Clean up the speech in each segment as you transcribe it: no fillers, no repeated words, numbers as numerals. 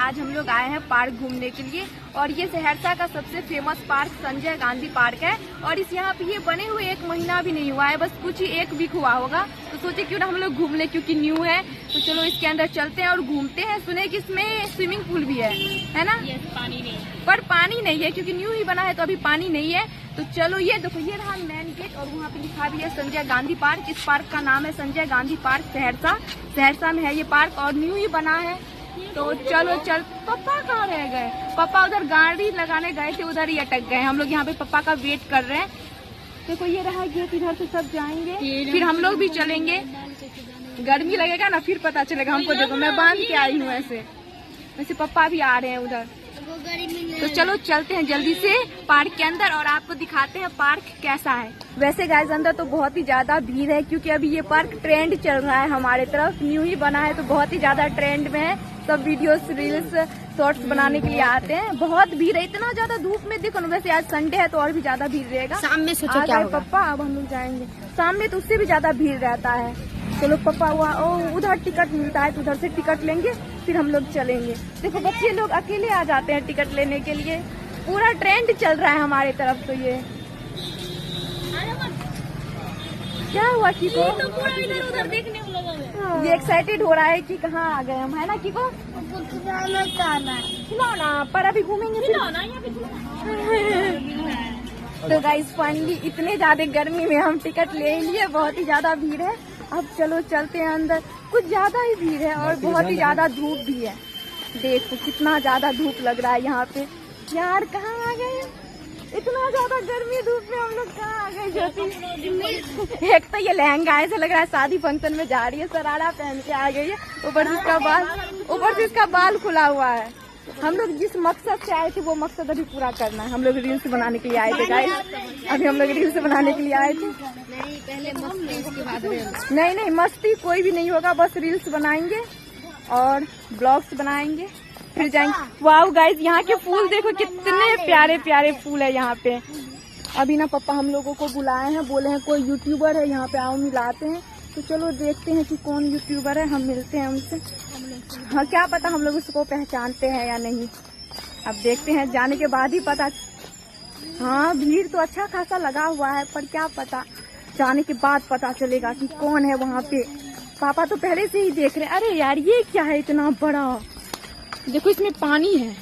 आज हम लोग आए हैं पार्क घूमने के लिए और ये सहरसा का सबसे famous park Sanjay Gandhi park है। और इस यहाँ पे ये बने हुए 1 महीना भी नहीं हुआ है, बस कुछ ही 1 वीक हुआ होगा। तो सोचे क्यों ना हम लोग घूम ले, क्योंकि न्यू है। तो चलो इसके अंदर चलते हैं और घूमते हैं। सुने कि इसमें स्विमिंग पूल भी है ना? पानी नहीं, पर पानी नहीं है क्योंकि न्यू ही बना है, तो अभी पानी नहीं है। तो चलो ये देखो, ये रहा मेन गेट और वहाँ पे लिखा भी है संजय गांधी पार्क। इस पार्क का नाम है संजय गांधी पार्क सहरसा में है ये पार्क और न्यू ही बना है। तो चलो चल। पापा कहाँ रह गए? पापा उधर गाड़ी लगाने गए थे, उधर ही अटक गए। हम लोग यहाँ पे पापा का वेट कर रहे हैं। देखो ये रहा गेट, इधर से सब जाएंगे, फिर हम लोग भी चलेंगे। गर्मी लगेगा ना, फिर पता चलेगा हमको। देखो मैं बांध के आई हूँ वैसे पापा भी आ रहे हैं उधर। तो चलो चलते हैं जल्दी से पार्क के अंदर और आपको दिखाते हैं पार्क कैसा है। वैसे गाइस अंदर तो बहुत ही ज्यादा भीड़ है क्योंकि अभी ये पार्क ट्रेंड चल रहा है हमारे तरफ। न्यू ही बना है तो बहुत ही ज्यादा ट्रेंड में है। सब वीडियोस रील्स शॉर्ट्स बनाने के लिए आते हैं। बहुत भीड़ है, इतना ज्यादा धूप में। देखो ना, वैसे आज संडे है तो और भी ज्यादा भीड़ रहेगा। शाम में सोचो क्या होगा। पापा अब हम लोग जाएंगे शाम में, तो उससे भी ज्यादा भीड़ रहता है। चलो पापा उधर टिकट मिलता है तो उधर से टिकट लेंगे, फिर हम लोग चलेंगे। देखो बच्चे लोग अकेले आ जाते हैं टिकट लेने के लिए। पूरा ट्रेंड चल रहा है हमारे तरफ। तो ये क्या हुआ किको? तो पूरा इधर उधर देखने को लगा है। ये एक्साइटेड हो रहा है कि कहाँ आ गए हम, है ना किको? खिलौना पर अभी घूमेंगे तो गाइस फाइनली इतने ज्यादा गर्मी में हम टिकट ले लिए। बहुत ही ज्यादा भीड़ है। अब चलो चलते हैं अंदर। कुछ ज्यादा ही भीड़ है और बहुत ही ज्यादा धूप भी है। देखो कितना ज्यादा धूप लग रहा है यहाँ पे। यार कहाँ आ गए? इतना ज्यादा गर्मी धूप में हम लोग कहाँ आ गए ज्योति? एक तो ये लहंगा ऐसा लग रहा है शादी फंक्शन में जा रही है, शरारा पहन के आ गई है। ऊपर से इसका बाल खुला हुआ है। हम लोग जिस मकसद से आए थे वो मकसद अभी पूरा करना है। हम लोग रील्स बनाने के लिए आए थे गाइस। अभी हम लोग रील्स बनाने के लिए आए थे। पहले मस्ती, उसके बाद नहीं मस्ती कोई भी नहीं होगा, बस रील्स बनाएंगे और ब्लॉग्स बनाएंगे, फिर जाएंगे। वाओ गाइस यहाँ के फूल देखो, कितने प्यारे प्यारे फूल है यहाँ पे। अभी ना पापा हम लोगों को बुलाए हैं, बोले हैं कोई यूट्यूबर है यहाँ पे, आओ मिलाते हैं। तो चलो देखते हैं कि कौन यूट्यूबर है, हम मिलते हैं उनसे। हाँ क्या पता हम लोग उसको पहचानते हैं या नहीं, अब देखते हैं, जाने के बाद ही पता। हाँ भीड़ तो अच्छा खासा लगा हुआ है, पर क्या पता जाने के बाद पता चलेगा कि कौन है वहाँ पे। पापा तो पहले से ही देख रहे हैं। अरे यार ये क्या है इतना बड़ा? देखो इसमें पानी है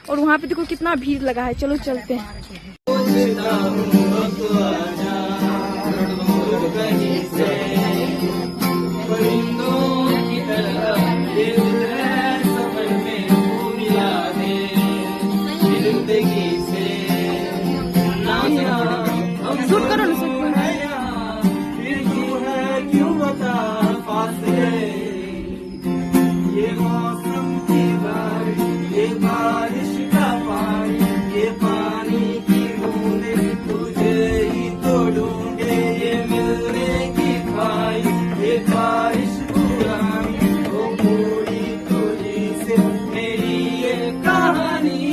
और वहाँ पे देखो कितना भीड़ लगा है। चलो चलते हैं। शूट करो ना, ये मौसम की बारिश का पानी, ये पानी की बूंदे तुझे ही तो ढूंढे, ये मिलने की ख्वाहिश, ये बारिश पुरानी वो पूरी तुझी से मेरी ये कहानी।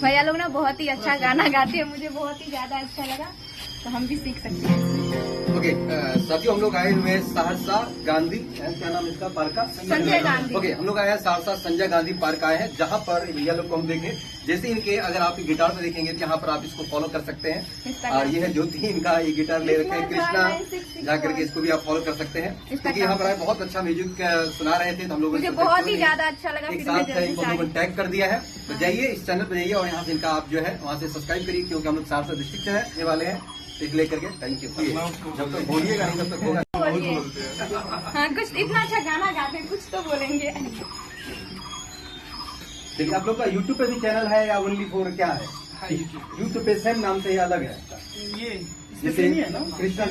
भैया लोग ना बहुत ही अच्छा गाना गाते हैं, मुझे बहुत ही ज्यादा अच्छा लगा, तो हम भी सीख सकते हैं। ओके साथियों, हम लोग आए हुए हैं सहरसा गांधी, क्या नाम इसका पार्क का? संजय गांधी। ओके हम लोग आए हैं सहरसा संजय गांधी पार्क आए हैं, जहाँ पर भैया लोग को हम देखें। जैसे इनके अगर आप गिटार पे देखेंगे तो यहाँ पर आप इसको फॉलो कर सकते हैं। और ये है ज्योति, इनका ये गिटार ले रखे हैं, कृष्णा जाकर के इसको भी आप फॉलो कर सकते हैं। क्योंकि यहाँ पर आए बहुत अच्छा म्यूजिक सुना रहे थे, तो हम लोग मुझे बहुत ही ज्यादा अच्छा लगा। एक साथ इनको लोगों ने टैग कर दिया है। तो जाइए इस चैनल पर जाइए और यहाँ से इनका आप जो है वहाँ से सब्सक्राइब करिए, क्योंकि हम लोग सहरसा डिस्ट्रिक्ट से है वाले हैं। एक लेकर के थैंक यू। जब तक बोलिएगा नहीं तब तक होगा। हाँ कुछ इतना अच्छा गाना गाते हैं, कुछ तो बोलेंगे। देखिए आप लोग का यूट्यूब पे भी चैनल है या ओनली फॉर क्या है? यूट्यूब पे सेम नाम से ही अलग है ये जैसे है ना कृष्णा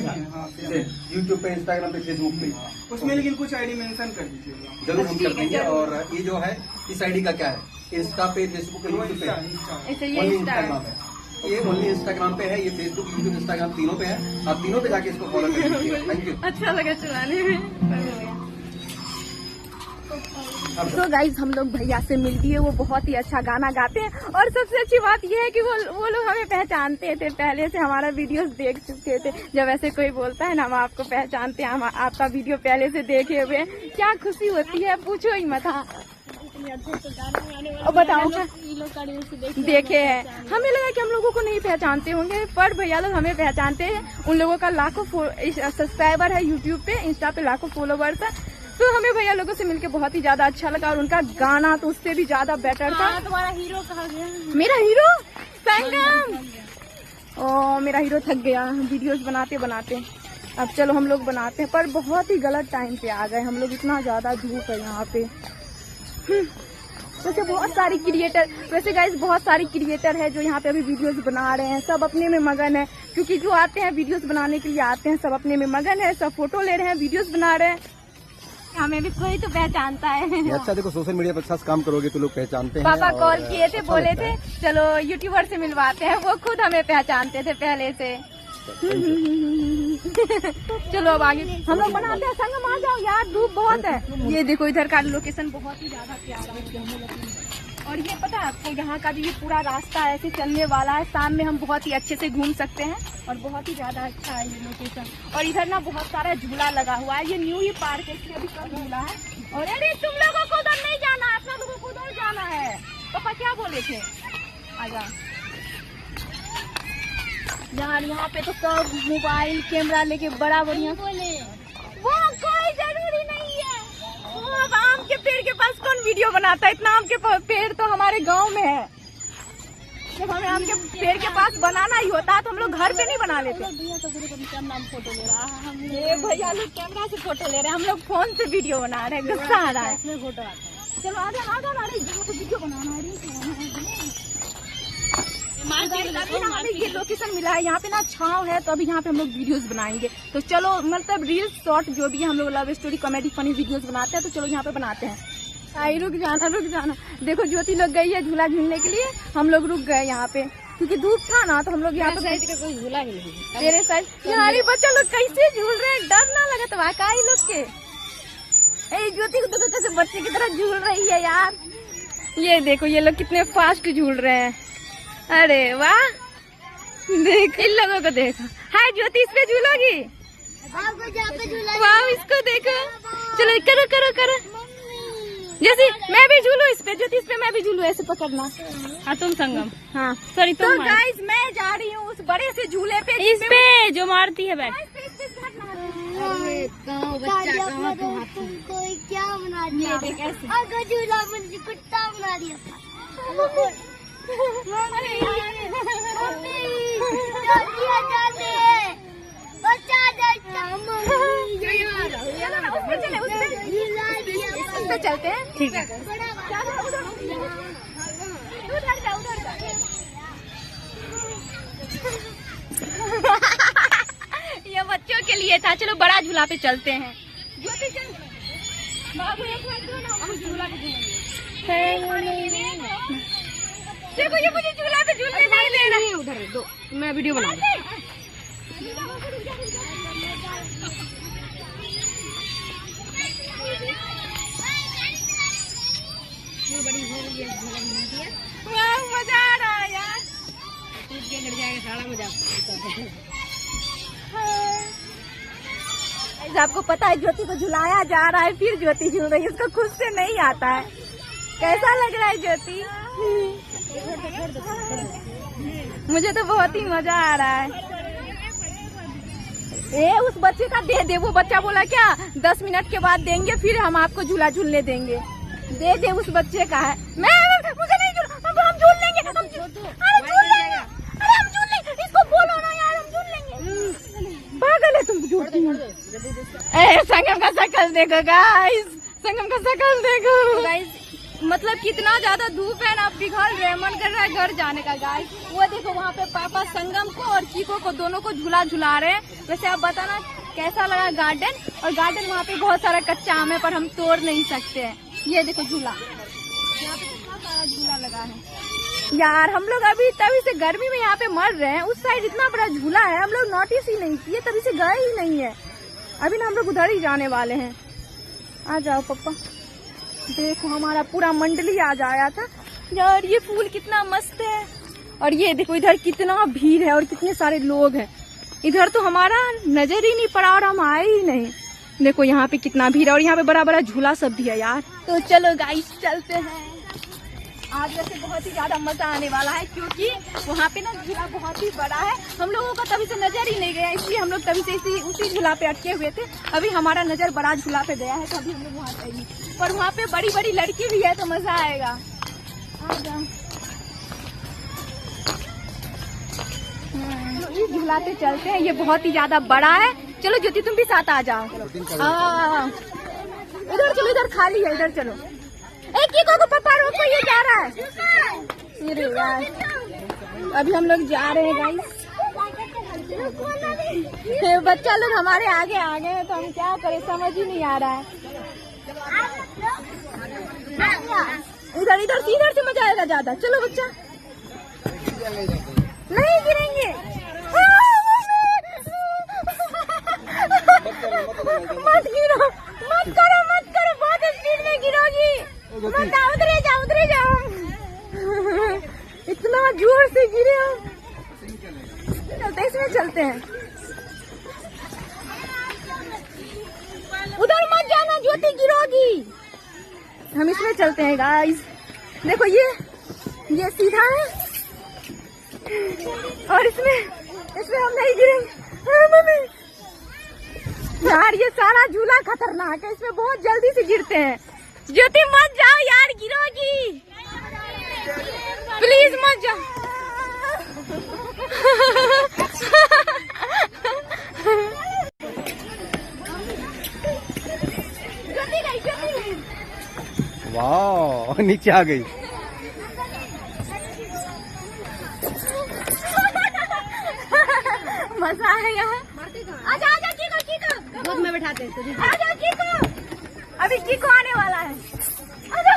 यूट्यूब पे, इंस्टाग्राम पे, फेसबुक पे, उसमें लेकिन कुछ आईडी मेंशन कर दीजिएगा। जरूर हम कर देंगे। और ये जो है इस आईडी का क्या है? इंस्टा पे, फेसबुक पे, यूट्यूब पे, ओनली इंस्टाग्राम है। ये ओनली इंस्टाग्राम पे है, ये फेसबुक, यूट्यूब, इंस्टाग्राम तीनों पे है। आप तीनों पे जाके इसको फॉलो कर लीजिए। Thank you. अच्छा लगा चलाने में। तो गाइज हम लोग भैया से मिल लिए, वो बहुत ही अच्छा गाना गाते हैं और सबसे अच्छी बात यह है कि वो लोग हमें पहचानते थे, पहले से हमारा वीडियोस देख चुके थे। जब ऐसे कोई बोलता है ना हम आपको पहचानते हैं, हम आपका वीडियो पहले से देखे हुए, क्या खुशी होती है पूछो ही मत। और बताओ देखे हैं, हमें लगा कि हम लोगों को नहीं पहचानते होंगे, पर भैया लोग हमें पहचानते हैं। उन लोगों का लाखों सब्सक्राइबर है यूट्यूब पे, इंस्टा पे लाखों फॉलोवर्स है। तो हमें भैया लोगों से मिलके बहुत ही ज्यादा अच्छा लगा और उनका गाना तो उससे भी ज्यादा बेटर था। तुम्हारा हीरो कहाँ गया? मेरा हीरो संगम, ओ मेरा हीरो थक गया वीडियोस बनाते बनाते। अब चलो हम लोग बनाते हैं, पर बहुत ही गलत टाइम पे आ गए हम लोग, इतना ज्यादा धूप है यहाँ पे। वैसे बहुत सारी क्रिएटर, वैसे गाइस बहुत सारी क्रिएटर है जो यहाँ पे अभी वीडियोस बना रहे हैं, सब अपने में मगन है, क्योंकि जो आते हैं वीडियोस बनाने के लिए आते हैं सब अपने में मगन है, सब फोटो ले रहे हैं, वीडियोस बना रहे हैं। हमें भी कोई तो पहचानता है। अच्छा देखो, सोशल मीडिया पर अच्छा काम करोगे तो लोग पहचानते हैं। पापा और कॉल किए थे, अच्छा बोले लगता थे है। चलो यूट्यूबर से मिलवाते हैं, वो खुद हमें पहचानते थे पहले से। चलो अब आगे हम लोग बनाते हैं, संगम आ जाओ यार, धूप बहुत है। ये देखो इधर का लोकेशन बहुत ही ज्यादा प्यारा है और ये पता है आपको यहाँ का भी ये पूरा रास्ता ऐसे चलने वाला है, शाम में हम बहुत ही अच्छे से घूम सकते हैं और बहुत ही ज्यादा अच्छा है ये लोकेशन। और इधर ना बहुत सारा झूला लगा हुआ है, ये न्यू ही पार्क है, इसमें अभी कब झूला है। और अरे तुम लोगों को उधर नहीं जाना है, अपना लोगों को उधर जाना है। पापा क्या बोले थे? आजा यार, यहाँ पे तो सब मोबाइल कैमरा लेके बड़ा बढ़िया बोले, वो कोई जरूरी नहीं है। वो अब आम के पेड़ के पास कौन वीडियो बनाता है? इतना आम के पेड़ तो हमारे गांव में है। जब हमें आम के पेड़ के पास बनाना ही होता तो हम लोग घर पे नहीं बना लेते। फोटो ले रहा है, ये भैया लोग कैमरा से फोटो ले रहे हैं, हम लोग फोन से वीडियो बना रहे हैं, गुस्सा आ रहा है। फोटो आता है। चलो आजा आजा, अरे जहाँ पे वीडियो बनाना है। अभी ना हमें ये लोकेशन मिला है, यहाँ पे ना छाँव है, तो अभी यहाँ पे हम लोग वीडियोस बनाएंगे। तो चलो मतलब रील्स शॉर्ट जो भी है, हम लोग love story comedy funny videos बनाते हैं, तो चलो यहाँ पे बनाते हैं। आई रुक जाना। देखो ज्योति लोग गई है झूला झूलने के लिए, हम लोग रुक गए यहाँ पे क्योंकि धूप था ना, तो हम लोग यहाँ पे कोई झूला ही नहीं। तेरे साइड यार बच्चा लोग कैसे झूल रहे हैं, डर ना लगा तो वाकई लोग के। ज्योति को तो कैसे बच्चे की तरह झूल रही है यार। ये देखो ये लोग कितने फास्ट झूल रहे हैं, अरे वाह, देख इन लोगों को देखो। हाय ज्योति, इस पे झूलोगी? वाह इसको देखो, चलो करो करो करो। जैसे मैं भी झूलू इस पे, ज्योति इस पे मैं भी झूलू, ऐसे पकड़ना। हाँ तुम संगम, हाँ सॉरी तो तुम। गाइस मैं जा रही हूँ उस बड़े से झूले पे, इस पे जो मारती है बैठ। कोई क्या बना दिया? अगर झूला मुझे कुत्ता बना दिया था। उस पे चलते हैं, ठीक है। ये बच्चों के लिए था, चलो बड़ा झूला पे चलते हैं। बाबू एक मिनट दो ना, हम झूला पे देखो ये मुझे झूला पे झूलने नहीं दे रहा है। उधर दो, मैं वीडियो बना रही हूँ। वाह मजा आ रहा है यार, टूट के गिर जाएगा, सारा मजा आपको पता है ज्योति को झुलाया जा रहा है, फिर ज्योति झूल रही है, उसको खुद से नहीं आता है। कैसा लग रहा है ज्योति? मुझे तो बहुत ही मजा आ रहा है। उस बच्चे का दे दे, वो बच्चा बोला क्या 10 मिनट के बाद देंगे, फिर हम आपको झूला झूलने देंगे। दे दे, उस बच्चे का है। मुझे नहीं हम झूल लेंगे, हम झूल लेंगे, अरे हम झूल लेंगे, इसको बोलो ना यार, हम झूल लेंगे। पागल है तुम, झूलती हो। संगम का शकल देखो गाइस, संगम का शकल देखो गाइस, मतलब कितना ज्यादा धूप है ना, पिघल रहे, मन कर रहा है घर जाने का गाइस। वो देखो वहाँ पे पापा संगम को और चीको को दोनों को झूला झुला रहे हैं। वैसे आप बताना कैसा लगा गार्डन, और गार्डन वहाँ पे बहुत सारा कच्चा आम है पर हम तोड़ नहीं सकते हैं। ये देखो झूला, यहाँ पे कितना सारा झूला लगा है यार। हम लोग अभी तभी से गर्मी में यहाँ पे मर रहे हैं, उस साइड इतना बड़ा झूला है, हम लोग नोटिस ही नहीं किए, तभी से गए ही नहीं है। अभी ना हम लोग उधर ही जाने वाले हैं। आ जाओ पापा, देखो हमारा पूरा मंडली आज आया था यार। ये फूल कितना मस्त है। और ये देखो इधर कितना भीड़ है और कितने सारे लोग हैं। इधर तो हमारा नजर ही नहीं पड़ा और हम आए ही नहीं। देखो यहाँ पे कितना भीड़ है और यहाँ पे बड़ा बड़ा झूला सब भी है यार। तो चलो गाइस चलते हैं। आज वैसे बहुत ही ज्यादा मजा आने वाला है क्योंकि वहाँ पे ना झूला बहुत ही बड़ा है। हम लोगों का तभी से नजर ही नहीं गया, इसलिए हम लोग तभी से उसी झूला पे अटके हुए थे। अभी हमारा नजर बड़ा झूला पे गया है तो अभी हम लोग वहाँ जाएंगे। पर वहाँ पे बड़ी बड़ी लड़की भी है तो मजा आएगा। इस झूला पे चलते हैं, ये बहुत ही ज्यादा बड़ा है। चलो ज्योति तुम भी साथ आ जाओ। इधर चलो, इधर खाली है, इधर चलो। एक ही को पापा रोको, ये जा रहा है। अरे यार अभी हम लोग जा रहे हैं गाइस। बच्चा लोग हमारे आगे आ गए हैं तो हम क्या करें, समझ ही नहीं आ रहा है। इधर इधर इधर से मजा आएगा ज्यादा। चलो बच्चा, नहीं गिरेंगे। मत गिरो, मत करो, मत करो, बहुत स्पीड में गिरोगी। मत, उतरे जाओ, उतरे जाओ। इतना जोर से गिरे हम। चलते इसमें चलते हैं। उधर मत जाना, ज्योति गिरोगी। हम इसमें चलते हैं गाइस। देखो ये सीधा है और इसमें हम नहीं गिरेंगे। मम्मी यार ये सारा झूला खतरनाक है, इसमें बहुत जल्दी से गिरते हैं। ज्योति मत जाओ यार, गिरोगी। प्लीज मत जाओ। वाह नीचे आ गई। मजा आएगा। आजा आजा कीको, कीको गोद में बैठाते हैं। आजा कीको, अभी कीको आने वाला है। आजा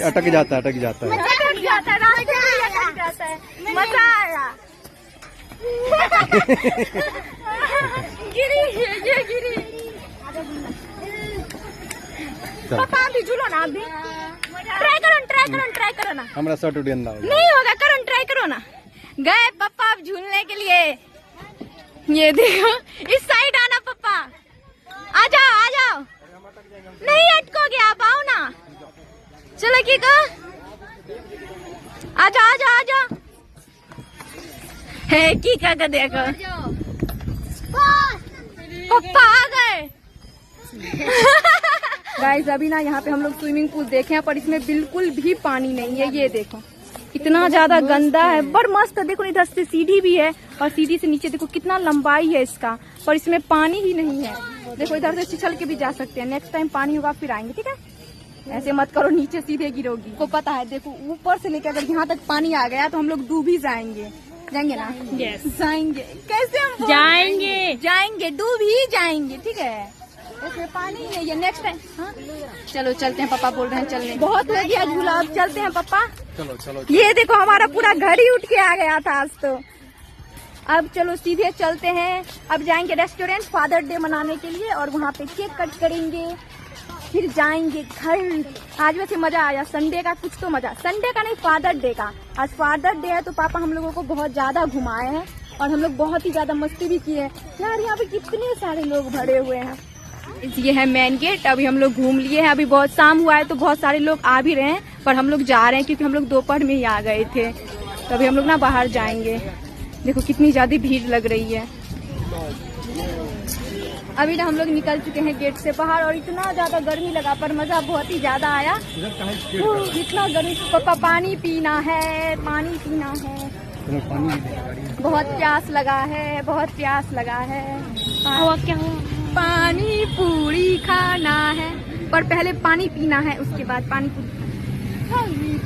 अटक जाता है, अटक जाता है। अटक जाता है, रास्ते में अटक जाता है। मजा आया। गिरी, ये गिरी। पापा अभी झूलो ना, अभी ट्राई करो ना। हमारा शर्ट उड़ियन ना नहीं होगा, करो ट्राई करो ना। गए पापा अब झूलने के लिए। ये देखो इस साइड आना पापा। आ जाओ आ जाओ, नहीं अटकोगे, आप आओ ना। चलो की का आ जाओ आ जाओ आ जाओ। है की का देखो पापा आ गए। गाइस अभी ना यहाँ पे हम लोग स्विमिंग पूल देखे हैं पर इसमें बिल्कुल भी पानी नहीं है। ये देखो इतना ज्यादा गंदा है, बड़ मस्त है। देखो इधर से सीढ़ी भी है और सीढ़ी से नीचे देखो कितना लंबाई है इसका, पर इसमें पानी ही नहीं है। देखो इधर से छिछल के भी जा सकते हैं। नेक्स्ट टाइम पानी होगा फिर आएंगे, ठीक है। ऐसे मत करो, नीचे सीधे गिरोगी। को पता है देखो ऊपर से लेकर अगर यहाँ तक पानी आ गया तो हम लोग डूब ही जाएंगे। जाएंगे ना? यस जाएंगे। कैसे हम जाएंगे, डूब ही जाएंगे, ठीक है। इसमें पानी नहीं है। नेक्स्ट टाइम चलो चलते हैं, पापा बोल रहे हैं चलने। बहुत हो गया झूला, अब चलते हैं पापा। चलो चलो। ये देखो हमारा पूरा घर ही उठ के आ गया था आज तो। अब चलो सीधे चलते हैं। अब जाएंगे रेस्टोरेंट फादर डे मनाने के लिए और वहाँ पे केक कट करेंगे, फिर जाएंगे घर। आज वैसे मजा आया, संडे का कुछ तो मजा, संडे का नहीं फादर डे का। आज फादर डे है तो पापा हम लोगों को बहुत ज्यादा घुमाए हैं और हम लोग बहुत ही ज्यादा मस्ती भी की है। यार यहाँ पे कितने सारे लोग भरे हुए हैं। ये है मेन गेट। अभी हम लोग घूम लिए हैं, अभी बहुत शाम हुआ है तो बहुत सारे लोग आ भी रहे हैं, पर हम लोग जा रहे हैं क्योंकि हम लोग दोपहर में ही आ गए थे। तो अभी हम लोग ना बाहर जाएंगे। देखो कितनी ज्यादा भीड़ लग रही है। अभी ना हम लोग निकल चुके हैं गेट से बाहर और इतना ज्यादा गर्मी लगा पर मजा बहुत ही ज्यादा आया। इतना गर्मी, पापा पानी पीना है, पानी पीना है। बहुत प्यास लगा है, बहुत प्यास लगा है। क्या हुआ? पानी पूरी खाना है, पर पहले पानी पीना है उसके बाद पानी पूरी।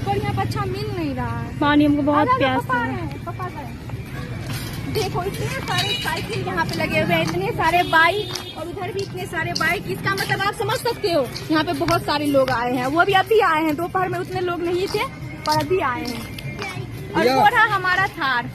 पर यहाँ पर अच्छा मिल नहीं रहा है पानी, हमको बहुत प्यास है। देखो इतने सारे साइकिल यहाँ पे लगे हुए हैं, इतने सारे बाइक और उधर भी इतने सारे बाइक। इसका मतलब आप समझ सकते हो यहाँ पे बहुत सारे लोग आए हैं। वो भी अभी आए हैं, दोपहर में उतने लोग नहीं थे पर अभी आए हैं। और वो रहा हमारा थार।